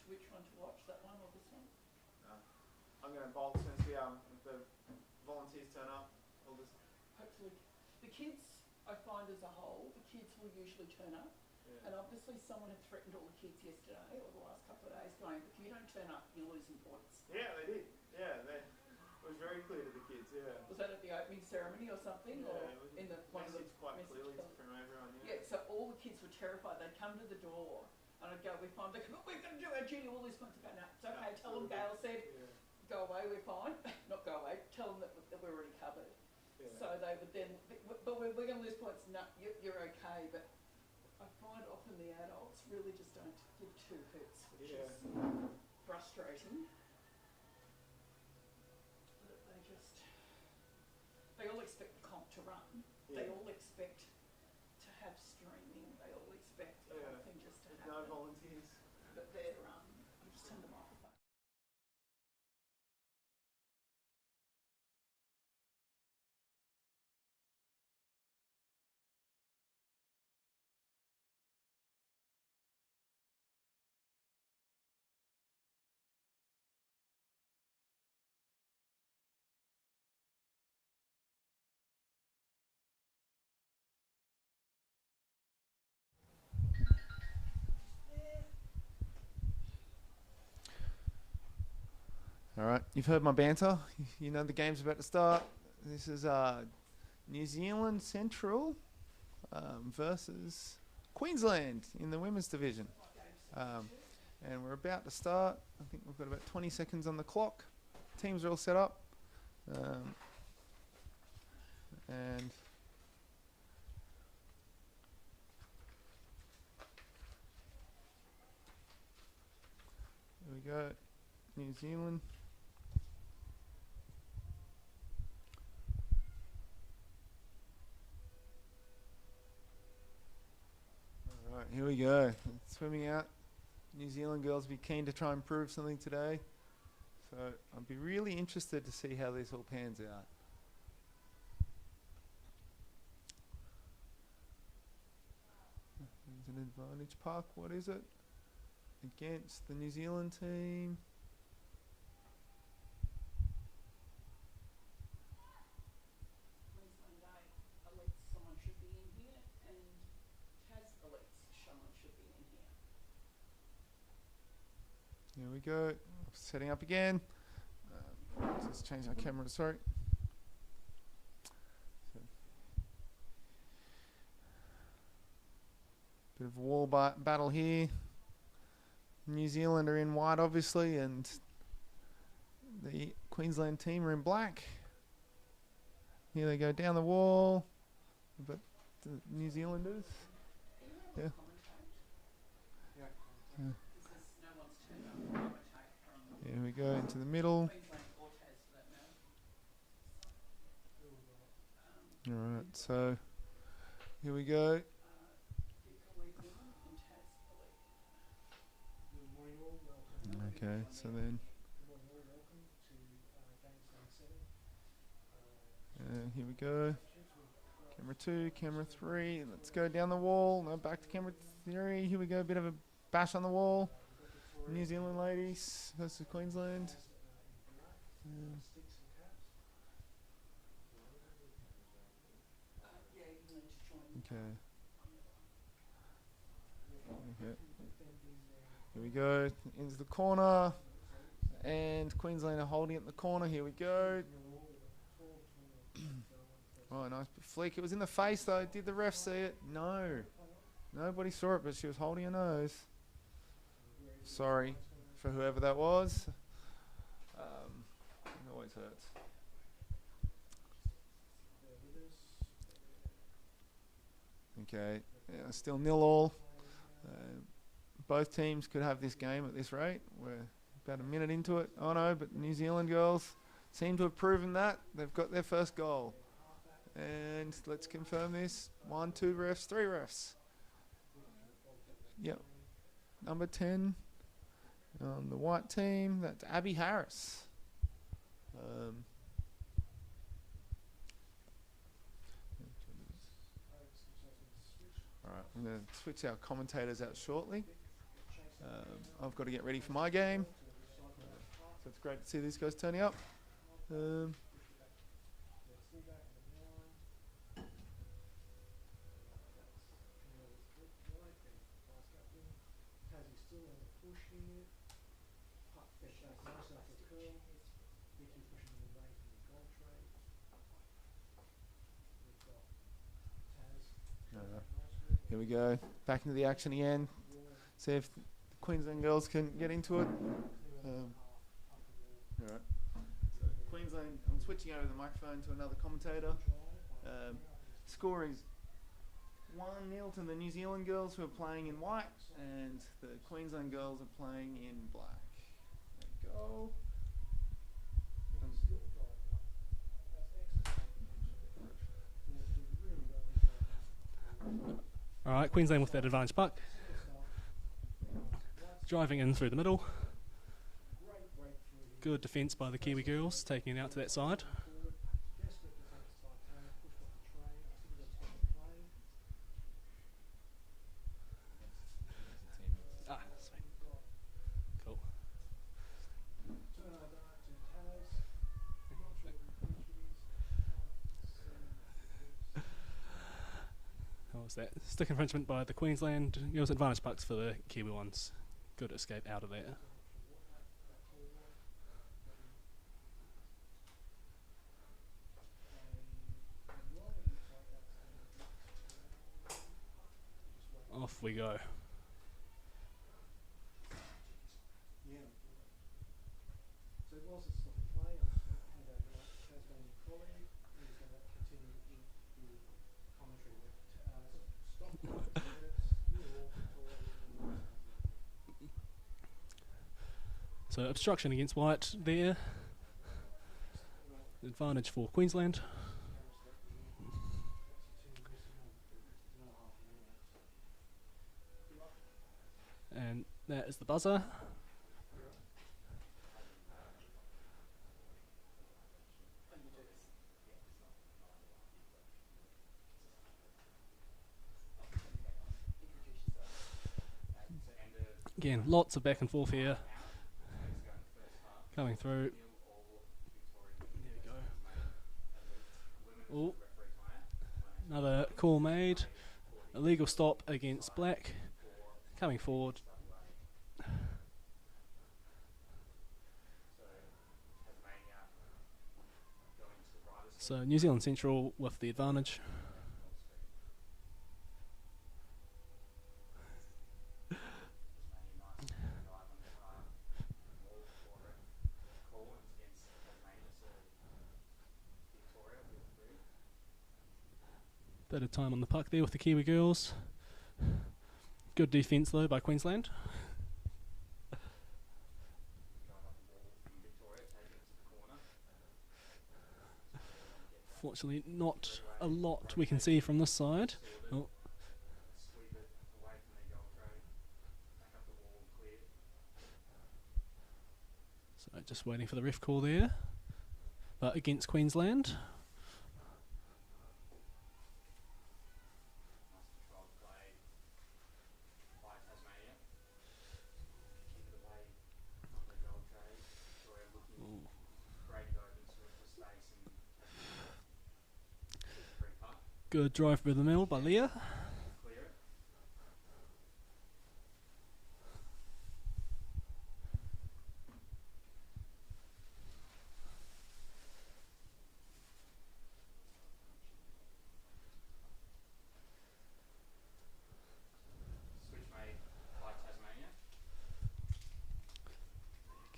which one to watch, that one or this one? I'm going to bowl as soon as the volunteers turn up. Hopefully. The kids, I find as a whole, the kids will usually turn up. Yeah. And obviously someone had threatened all the kids yesterday or the last couple of days going, if you don't turn up, you're losing points. Yeah, they did. Yeah, it was very clear to the kids, yeah. Was that at the opening ceremony or something? Yeah, or it was in the one of the quite clearly from everyone, yeah. Yeah, so all the kids were terrified. They'd come to the door and I'd go, we're fine. They'd go, we're going to do our duty. All these points are going, no, it's okay. Tell them Gail said, go away, we're fine. Not go away. Tell them that we're already covered. Yeah. So they would then, but we're going to lose points. No, you're okay. But I find often the adults really just don't give two hoots, which is frustrating. But they all expect the comp to run. Yeah. They all expect to have streaming. They all expect everything just to happen. No volunteers. But they're, I'm just turn the microphone. All right, you've heard my banter. You know the game's about to start. This is New Zealand Central versus Queensland in the women's division. And we're about to start. I think we've got about 20 seconds on the clock. Teams are all set up. And here we go, New Zealand. All right, here we go. Swimming out. New Zealand girls be keen to try and prove something today. So I'd be really interested to see how this all pans out. There's an advantage puck. What is it? Against the New Zealand team. Queensland elites, someone should be in here, and Tas elites, someone should be in here. Here we go. Setting up again. Just change our camera, sorry. Bit of wall battle here. New Zealand are in white, obviously, and the Queensland team are in black. Here they go down the wall, but the New Zealanders. Yeah. Yeah. Here we go into the middle. All right, so here we go. Okay, so then here we go. Camera 2, camera 3. Let's go down the wall. No, back to camera 3. Here we go. A bit of a bash on the wall. New Zealand ladies versus Queensland. Okay. Here we go. Into the corner. And Queensland are holding it in the corner. Here we go. Oh, nice flick. It was in the face, though. Did the ref see it? No. Nobody saw it, but she was holding her nose. Sorry for whoever that was. It always hurts. Okay. Yeah, still 0-0. Both teams could have this game at this rate. We're about a minute into it. Oh, no, but New Zealand girls seem to have proven that. They've got their first goal. And let's confirm this. 1, 2 refs, 3 refs. Yep. Number 10 on the white team. That's Abby Harris. All right, I'm going to switch our commentators out shortly. I've got to get ready for my game. So it's great to see these guys turning up. Here we go, back into the action again. See if the Queensland girls can get into it. Alright. So Queensland, I'm switching over the microphone to another commentator. Score is 1-0 to the New Zealand girls, who are playing in white, and the Queensland girls are playing in black. There we go. Alright, Queensland with that advantage puck. Driving in through the middle. Good defence by the Kiwi girls, taking it out to that side. Ah, sweet. Cool. How was that? Stick infringement by the Queensland girls, advantage pucks for the Kiwi ones. Good escape out of there. Off we go. So obstruction against white there. Advantage for Queensland. And that is the buzzer. Again, lots of back and forth here. Coming through. There we go. Oh, another call made. Illegal stop against black. Coming forward. So New Zealand Central with the advantage. Bit of time on the puck there with the Kiwi girls. Good defence though by Queensland. Fortunately not a lot we can see from this side. Oh. So just waiting for the ref call there. But against Queensland. Good drive through the middle by Leah.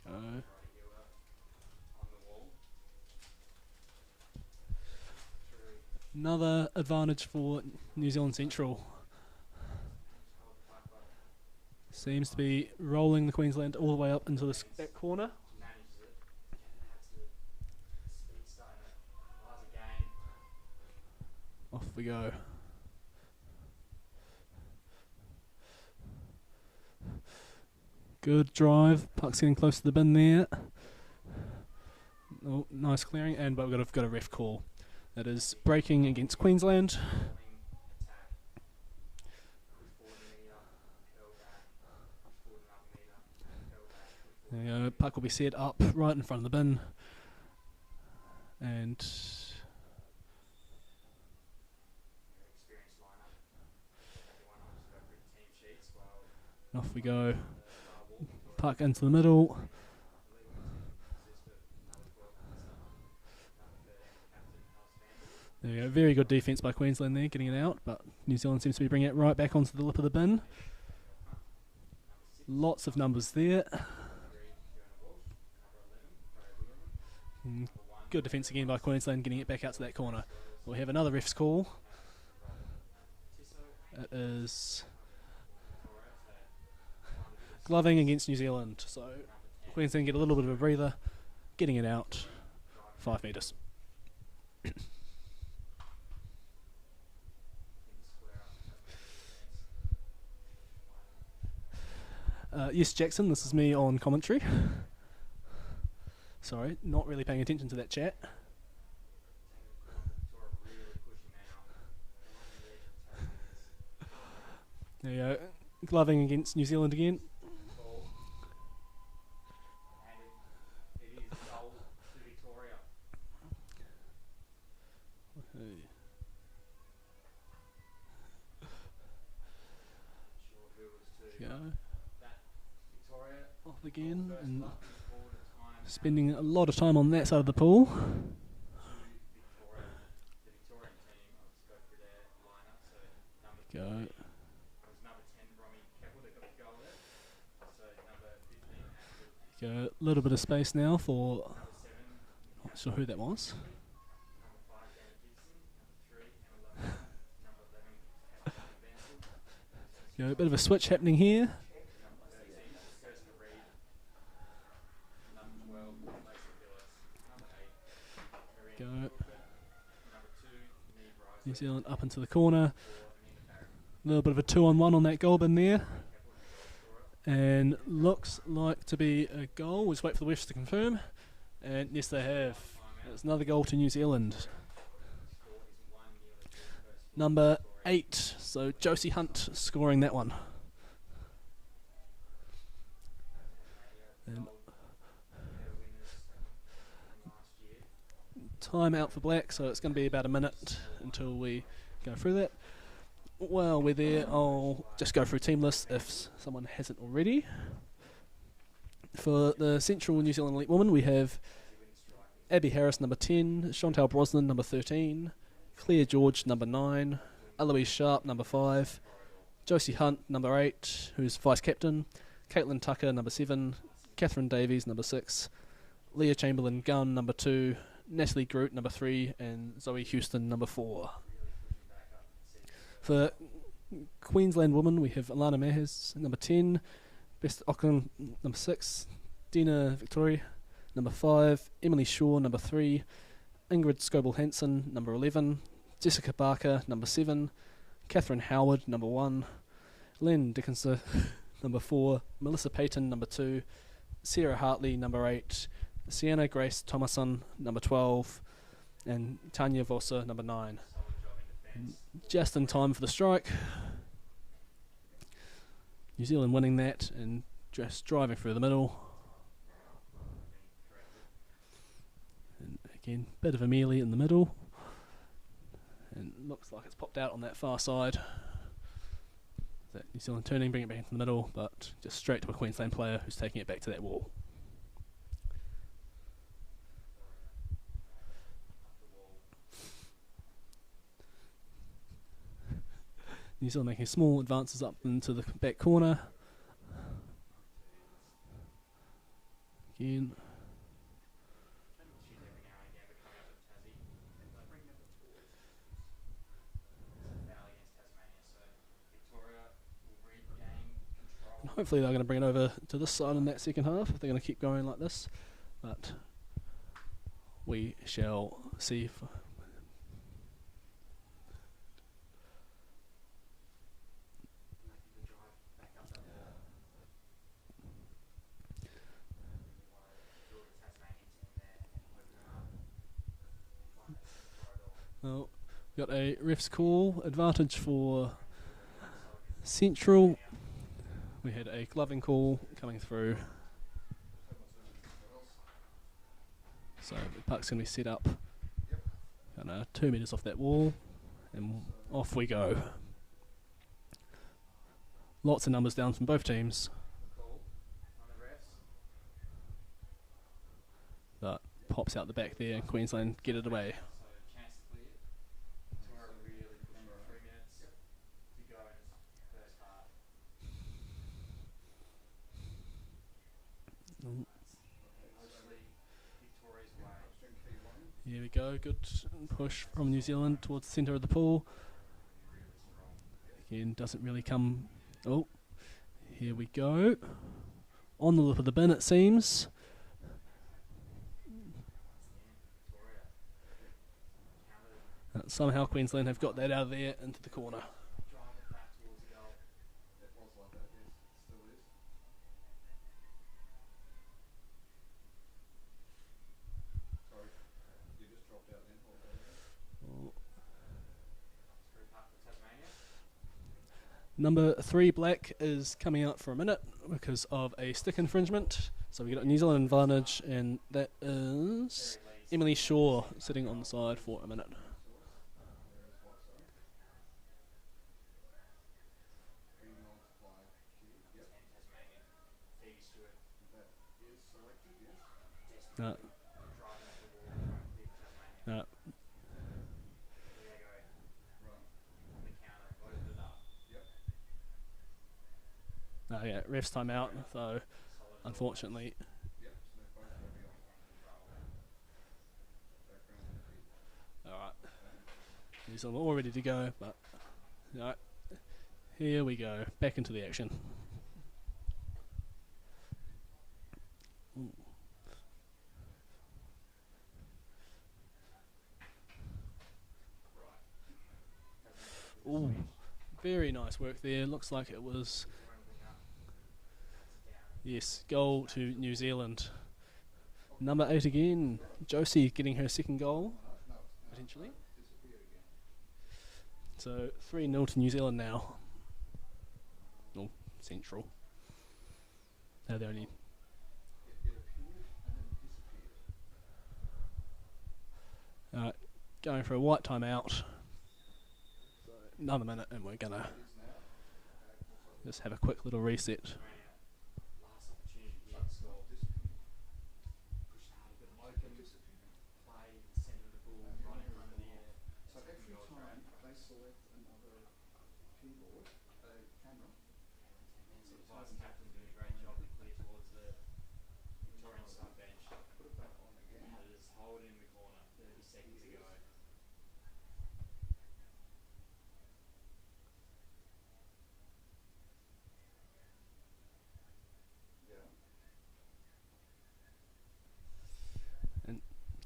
Go. Another advantage for New Zealand Central. Seems to be rolling the Queensland all the way up into that corner. Off we go. Good drive. Puck's getting close to the bin there. Oh, nice clearing, and but we've got a ref call. That is breaking against Queensland. There you go. Puck will be set up right in front of the bin. And off we go. Puck into the middle. There you go. Very good defence by Queensland there, getting it out, but New Zealand seems to be bringing it right back onto the lip of the bin. Lots of numbers there. Good defence again by Queensland, getting it back out to that corner. We have another ref's call. It is gloving against New Zealand. So Queensland get a little bit of a breather, getting it out 5 metres. Yes, Jackson, this is me on commentary. Sorry, not really paying attention to that chat. There you go. Gloving against New Zealand again. Go. Off again, and spending a lot of time on that side of the pool. Go. Go. A little bit of space now for. Not sure who that was. Go. A bit of a switch happening here. Go. New Zealand up into the corner. A little bit of a 2-on-1 on that goal bin there. And looks like to be a goal. We'll just wait for the refs to confirm. And yes, they have. It's another goal to New Zealand. Number 8. So Josie Hunt scoring that one. And time out for Black, so it's going to be about a minute until we go through that. While we're there, I'll just go through team lists if someone hasn't already. For the Central New Zealand Elite Women, we have Abby Harris, number 10, Chantal Brosnan, number 13, Claire George, number 9, Eloise Sharp, number 5, Josie Hunt, number 8, who's vice-captain, Caitlin Tucker, number 7, Catherine Davies, number 6, Leah Chamberlain-Gunn, number 2, Natalie Groot, number 3, and Zoe Houston, number 4. For Queensland women, we have Alana Mehes, number 10, Best Auckland, number 6, Dina Victoria, number 5, Emily Shaw, number 3, Ingrid Scoble-Hansen, number 11, Jessica Barker, number 7, Catherine Howard, number 1, Len Dickinson, number 4, Melissa Payton, number 2, Sarah Hartley, number 8, Sienna Grace Thomason, number 12, and Tanya Vossa, number 9. Just in time for the strike. New Zealand winning that and just driving through the middle. And again, bit of a melee in the middle. And looks like it's popped out on that far side. That New Zealand turning, bring it back into the middle, but just straight to a Queensland player who's taking it back to that wall. New Zealand making small advances up into the back corner. Again. And hopefully they're going to bring it over to this side in that second half if they're going to keep going like this. But we shall see if well, got a ref's call, advantage for Central. We had a gloving call coming through. So the puck's going to be set up 2 metres off that wall, and off we go. Lots of numbers down from both teams. But pops out the back there, and Queensland get it away. Here we go, good push from New Zealand towards the centre of the pool. Again, doesn't really come... Oh, here we go. On the lip of the bin, it seems. Somehow Queensland have got that out of there into the corner. Number 3 black is coming out for a minute because of a stick infringement. So we got a New Zealand advantage, and that is Emily Shaw sitting on the side for a minute. No. No. No, yeah, ref's time out, so unfortunately. Alright. New Zealand all ready to go, but alright. Here we go, back into the action. Ooh, very nice work there. Looks like it was, yes, goal to New Zealand. Number 8 again, Josie getting her second goal, potentially. So 3-0 to New Zealand now. Oh, Central. Now they're only... Alright, going for a white timeout. Another minute and we're gonna just have a quick little reset.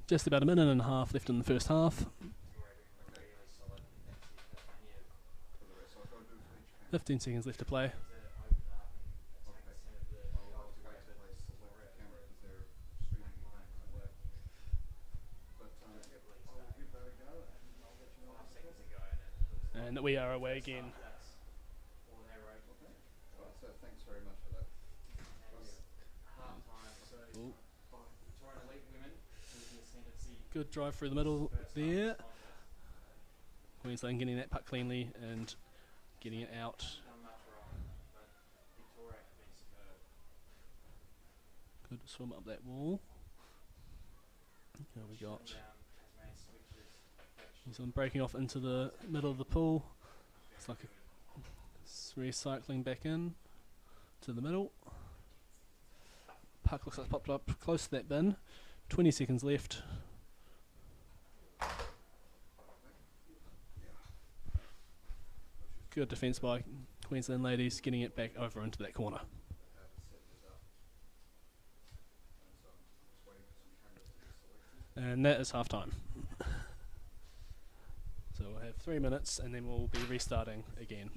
Just about a minute and a half left in the first half. 15 seconds left to play. And we are away again. Ooh. Good drive through the middle there. Queensland getting that puck cleanly and getting it out. Good swim up that wall. Here we got New Zealand breaking off into the middle of the pool. It's like it's recycling back in to the middle. Puck looks like it's popped up close to that bin. 20 seconds left. Good defence by Queensland ladies, getting it back over into that corner. And that is half time. So we'll have 3 minutes and then we'll be restarting again.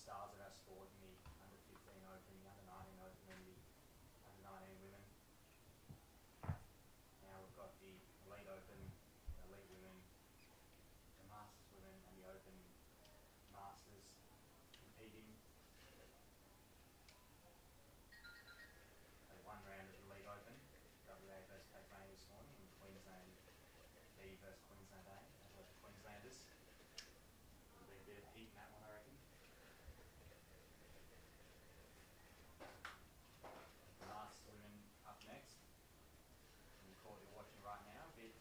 stars of our sport in the under 15 open, the under 19 open, and the under 19 women. Now we've got the elite open, elite women, the masters women, and the open masters competing. One round of the elite open, WA versus Tasmania this morning, and Queensland B versus Queensland A. That was the Queenslanders. There'll be a bit of heat in that one, I reckon. The masters women up next. And the court you're watching right now, bit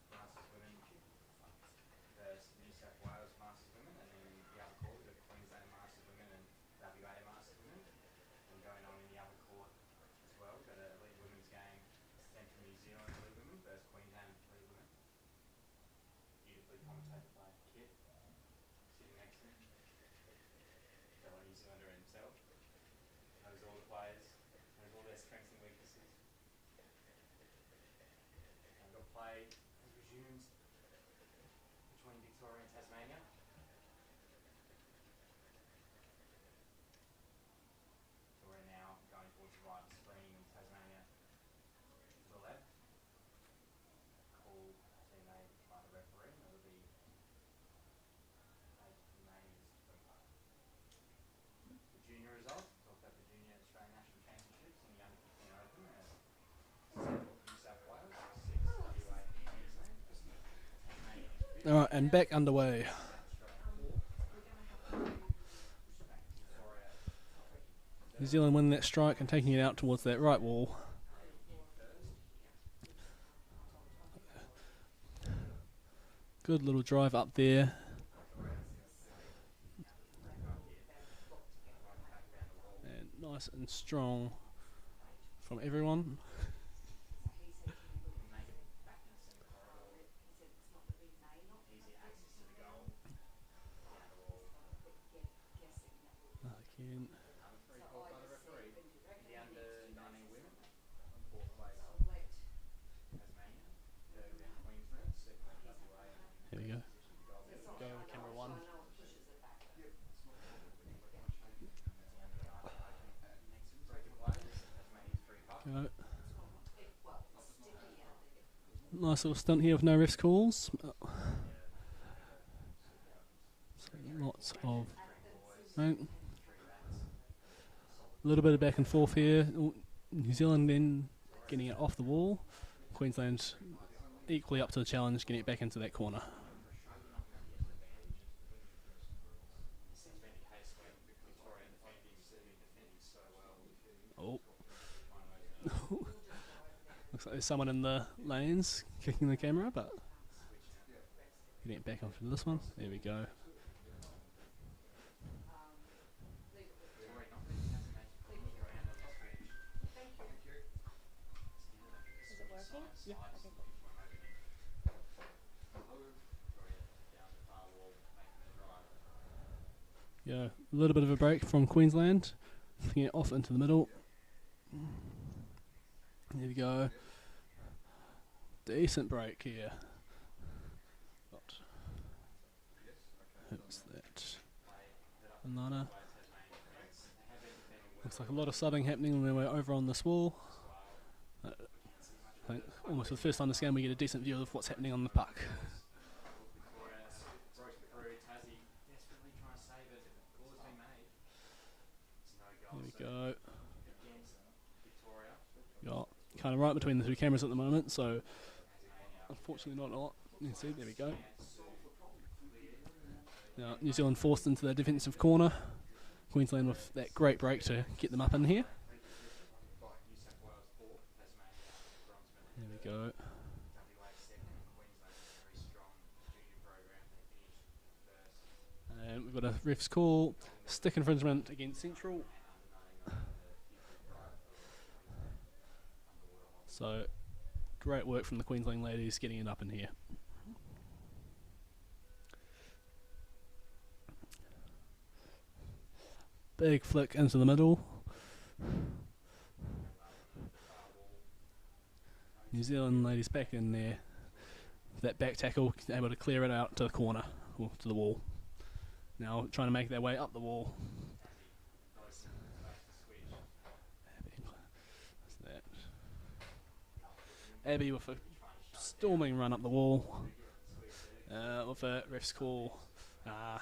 masters women versus New South Wales masters women, and then the other court we've got Queensland masters women and WA masters women. And going on in the other court as well, we've got an elite women's game, Central New Zealand elite women versus Queensland elite women. Beautifully commentated by Kit, sitting next to him, fellow New Zealander himself. Knows all the players, knows all their strengths and weaknesses. And we've got play has resumed between Victoria and Tasmania. Victoria now going towards the right of the screen, and Tasmania to the left. Call being made by the referee, and it'll be the junior results. Talk about the junior Australian National Championships in the under 15 open. New South Wales, 6 WA Queensland, Tasmania in 5th. Alright, and back underway. New Zealand winning that strike and taking it out towards that right wall. Good little drive up there. And nice and strong from everyone. Again. Here we go. Go, camera one. Go. Nice little stunt here with no refs calls. So lots of right. A little bit of back and forth here. New Zealand then getting it off the wall. Queensland equally up to the challenge, getting it back into that corner. Oh. Looks like there's someone in the lanes kicking the camera, but getting it back onto this one. There we go. Yeah, a little bit of a break from Queensland. Flicking it off into the middle. There we go. Decent break here. Who's that? Banana. Looks like a lot of subbing happening when we're over on this wall. I think almost for the first time this game we get a decent view of what's happening on the puck. There we go. Got kind of right between the two cameras at the moment, so unfortunately not a lot. You can see, there we go. Now New Zealand forced into the defensive corner. Queensland with that great break to get them up in here. There we go. And we've got a ref's call. Stick infringement against Central. So, great work from the Queensland ladies getting it up in here. Big flick into the middle. New Zealand ladies back in there. That back tackle, able to clear it out to the corner, or to the wall. now trying to make their way up the wall. What's that? Abby with a storming run up the wall. With a ref's call. A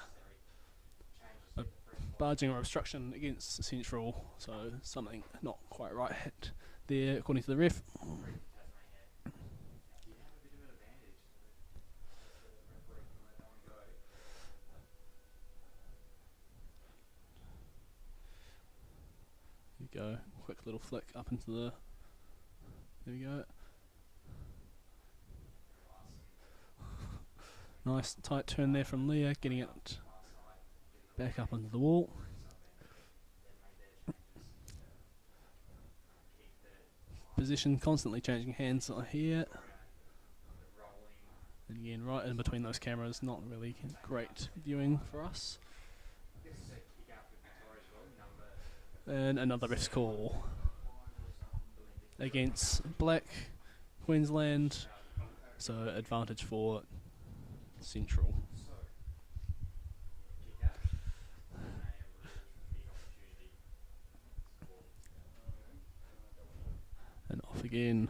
barging or obstruction against Central, so something not quite right hit there according to the ref. There we go, quick little flick up into the, there we go. Nice tight turn there from Leah, getting it back up onto the wall. Position constantly changing hands here. And again, right in between those cameras, not really great viewing for us. And another ref's call against Black Queensland, so advantage for Central. And off again.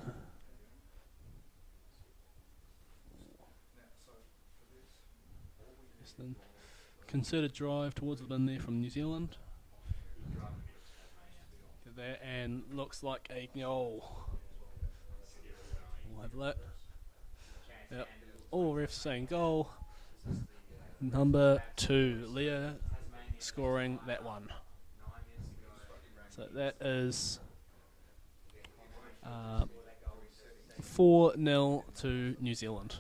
Concerted drive towards the bin there from New Zealand. Get there, and looks like a goal. We'll have a look. Yep. All refs saying goal. Number 2, Leah scoring that one. So that is 4-0 to New Zealand.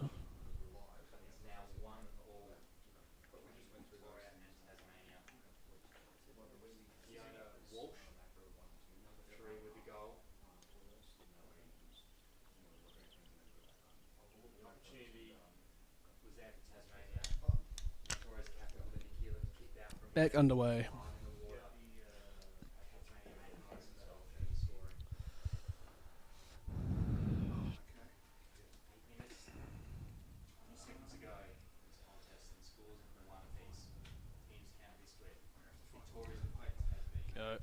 Back underway. Go.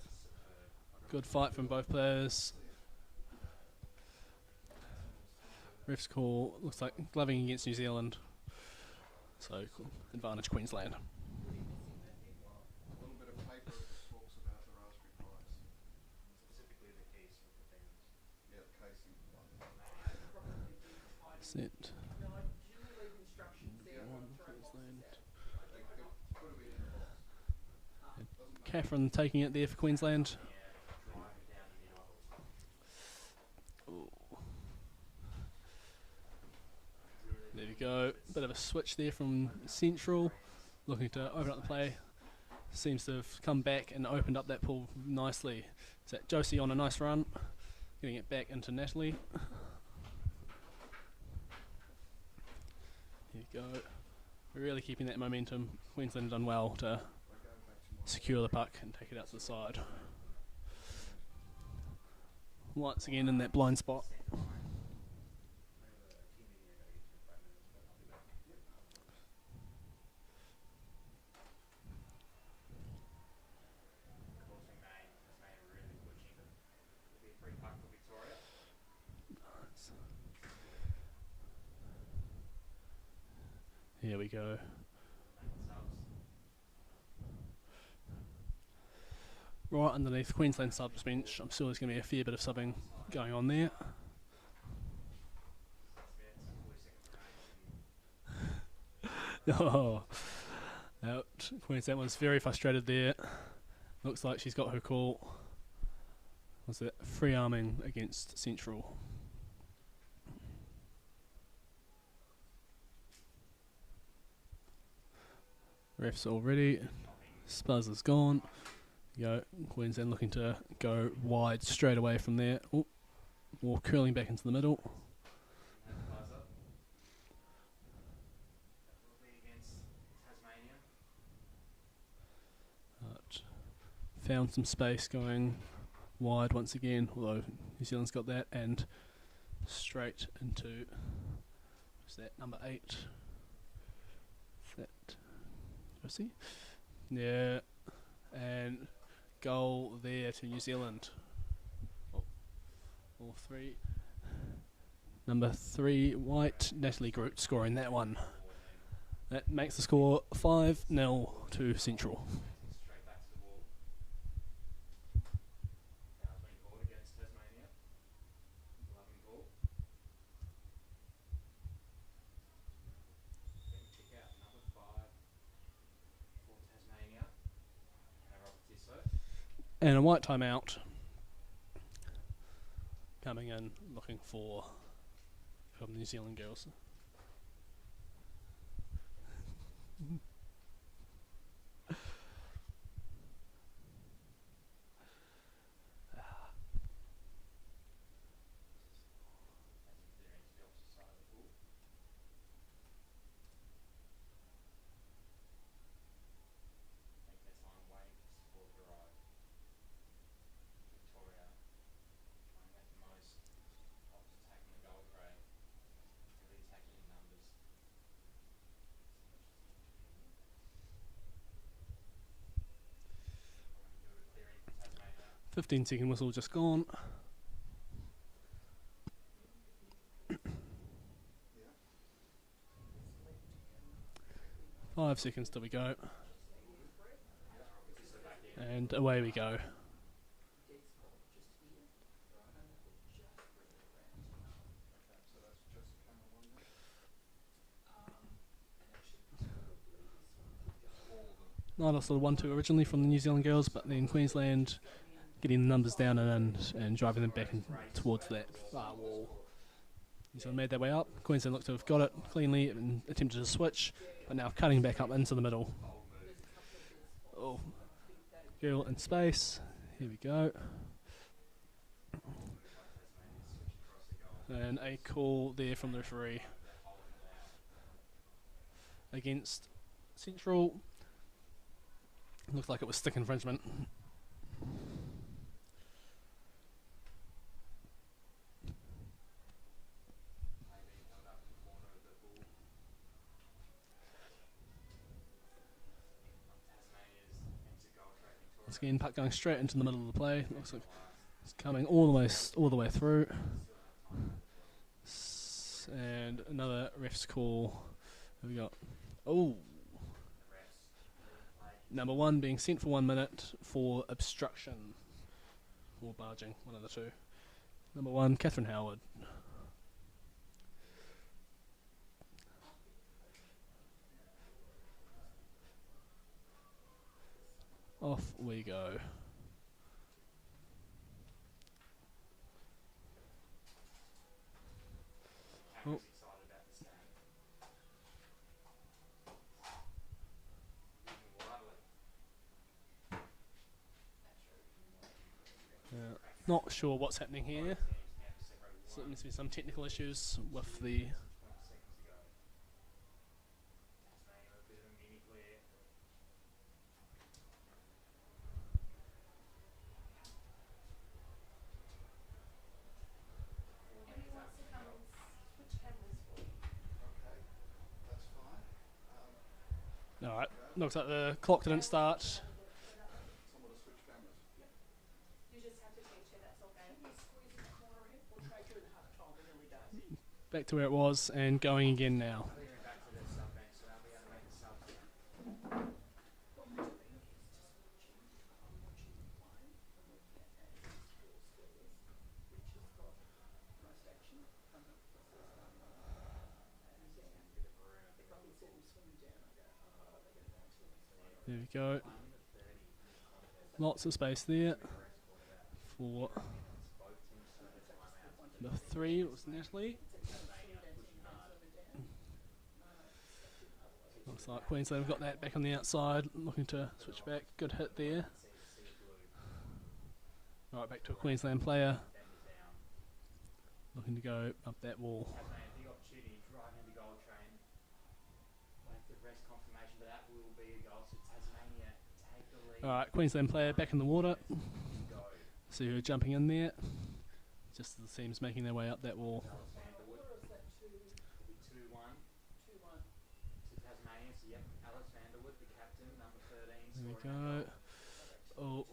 Good fight from both players. Ref's call looks like gloving against New Zealand. So advantage Queensland. Set. Catherine taking it there for Queensland. Ooh. There we go. Bit of a switch there from Central. Looking to open up the play. Seems to have come back and opened up that pool nicely. Is that Josie on a nice run? Getting it back into Natalie. There you go. We're really keeping that momentum. Queensland done well to secure the puck and take it out to the side. Once again in that blind spot. Here we go. Right underneath Queensland subs bench. I'm sure there's going to be a fair bit of subbing going on there. Oh, out. Queensland was very frustrated there. Looks like she's got her call. Was it free arming against Central? Refs already. Spuzz is gone. Go. Queensland looking to go wide straight away from there. Ooh. More curling back into the middle. Found some space going wide once again, although New Zealand's got that, and straight into, what's that, number 8. Is that Josie? Yeah, and goal there to New Zealand. Oh, all three. Number 3, White, Natalie Groot scoring that one. That makes the score 5-0 to Central. Straight back to the wall. Foul's been called against Tasmania. Loving ball. Then kick out number 5 for Tasmania. Robert Tisso. And a white timeout. Coming in, looking for from the New Zealand girls. Tasmania. 15-second whistle just gone. Five seconds till we go. And away we go. Night sort of 1-2 originally from the New Zealand girls, but then Queensland getting the numbers down and driving them back towards that far wall. New Zealand made their way up. Queensland looked to have got it cleanly and attempted to switch, but now cutting back up into the middle. Oh, girl in space. Here we go. And a call there from the referee against Central. Looked like it was stick infringement. Once again, puck going straight into the middle of the play. Looks like it's coming all the way through. And another ref's call. Who we got? Oh. Number 1 being sent for 1 minute for obstruction or barging, one of the two. Number 1, Catherine Howard. Off we go. Oh. Not sure what's happening here. So there must be some technical issues with the Alright, looks like the clock didn't start. Back to where it was and going again now. There we go. Lots of space there for number 3, it was Natalie. Looks like Queensland have got that back on the outside, looking to switch back. Good hit there. Right, back to a Queensland player. Looking to go up that wall. Big opportunity, driving the goal train. Like the rest confirmation, but that will be a goal. So Tasmania take the lead. Alright, Queensland player back in the water. See who are jumping in there. Just as the team's making their way up that wall. 2-1 to Tasmania. So yep, Alice Vanderwood, the captain, number 13. There we go. Oh,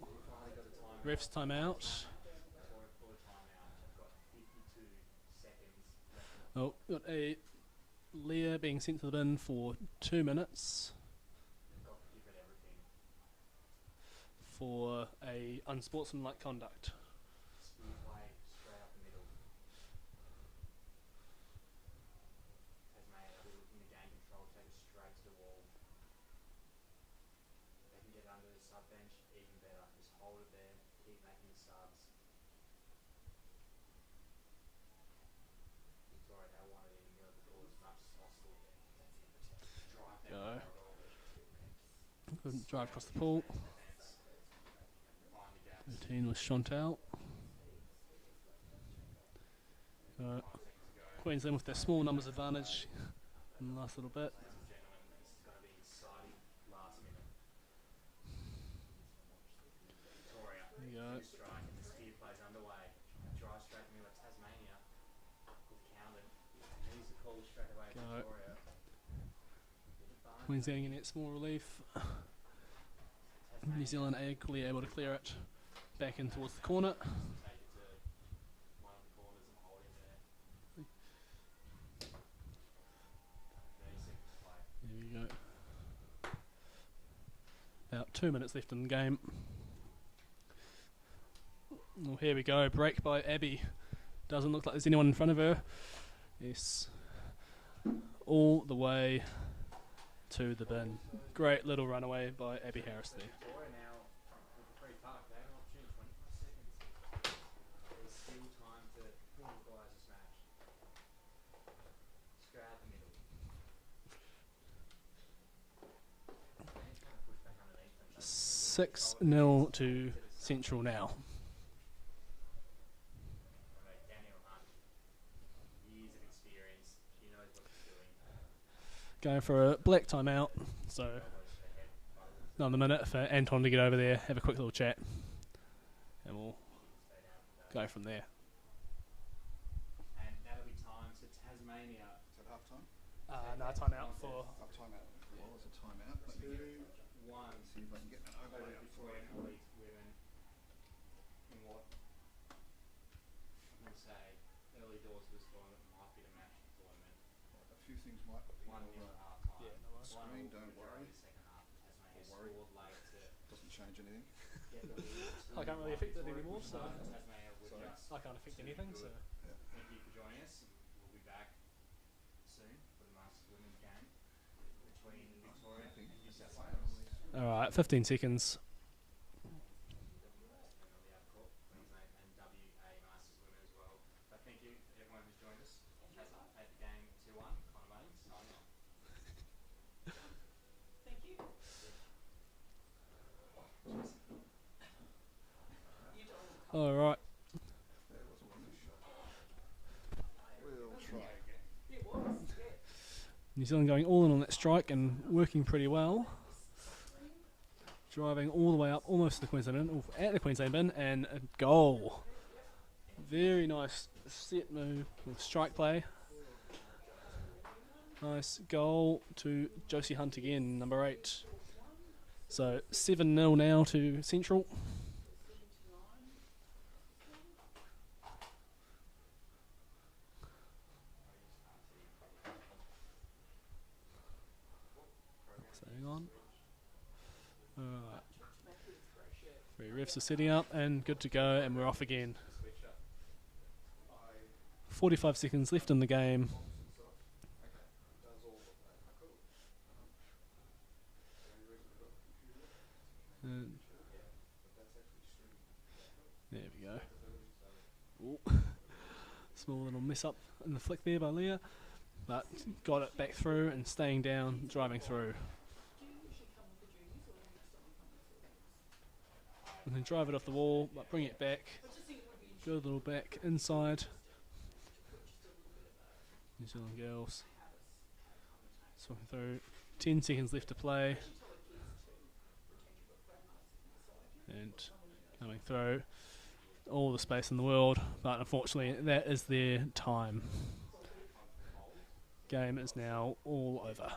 ref's timeout. Victoria pull a timeout. They've got 52 seconds left in the Oh, got a Leah being sent to the bin for 2 minutes They've got to give it everything. for a unsportsmanlike conduct. Spear play straight up the middle. Tasmania, they'll be looking to gain control, take it straight to the wall. They can get under the sub bench, even better. Just hold it there, keep making the subs. Victoria, they want it in the middle of the ball as much as possible. Drive them Go. over. Couldn't drive across the pool. Defense. Find the gaps. 13 was Chantal. 5 seconds to go. Queensland with their small numbers advantage in the last little bit. Ladies and gentlemen, this is going to be exciting last minute. Victoria, There you go. two strike and the steer plays underway. Drive straight to middle of Tasmania. Good counted. Needs to call straight away Go. Victoria. Queensland getting it small relief. New Zealand equally able to clear it back in towards the corner. Take it to one of the corners and hold him there. 30 seconds to play. There we go. About 2 minutes left in the game. Oh, here we go. Break by Abby. Doesn't look like there's anyone in front of her. Yes. All the way to the bin. Great little runaway by Abby Harris there. Victoria now with the free puck. They have an opportunity, 25 seconds. There's still time to equalise this match. Straight out the middle. Man's trying to push back underneath them. 6-0 to Central now. Daniel Hunt, years of experience. She knows what she's doing. Going for a black timeout. So another minute for Anton to get over there, have a quick little chat, and we'll go from there. And that'll be time to Tasmania. Is it half time? No, timeout for. Time out. Well, it's a time out. Let me get, 2-1. see if I can get an overlay up for Victoria you. leads women in what I'm going to say early doors of this tournament might be the match of the tournament. A few things might be 1-0 over. at half time. Yeah, no worries. Screen, don't worry. The second half. Tasmania Don't worry. scored late to Doesn't change anything. get the lead. I can't really affect it Victoria anymore, pushed so- hard. Tasmania were Sorry. just I can't affect anything, so. Thank you for joining us. We'll be back soon for the Masters Women's game between Victoria and New South Wales. Alright, 15 seconds. Queensland and WA Masters Women as well. But thank you everyone who's joined us at the game 2-1. Connor Mullings signing off. Thank you. You don't. Alright, There was one shot. We'll try again. It was, yeah. New Zealand going all in on that strike and working pretty well. Driving all the way up almost to the Queensland bin, at the Queensland bin, and a goal. Very nice set move with strike play. Nice goal to Josie Hunt again, number 8. So 7-0 now to Central. Staying on. Alright. 3 refs are setting up and good to go, and we're off again. 45 seconds left in the game. And there we go. Ooh. Small little mess up in the flick there by Leah, but got it back through and staying down, driving through. And then drive it off the wall, but bring it back. Good little back inside. New Zealand girls. Swapping through. 10 seconds left to play. And coming through. All the space in the world, but unfortunately that is their time. Game is now all over.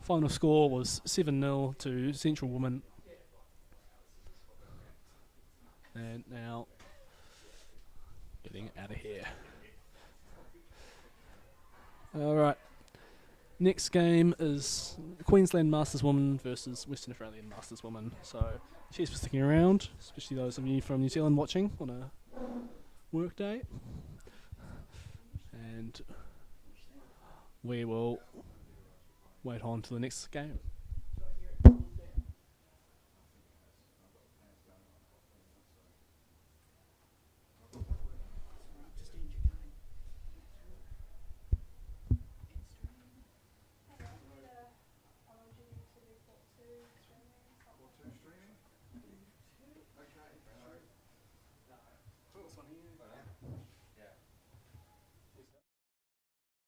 Final score was 7-0 to Central Women. And now, getting out of here. Alright. Next game is Queensland Masters Women versus Western Australian Masters Women. So, cheers for sticking around, especially those of you from New Zealand watching on a work day. And we will wait on to the next game.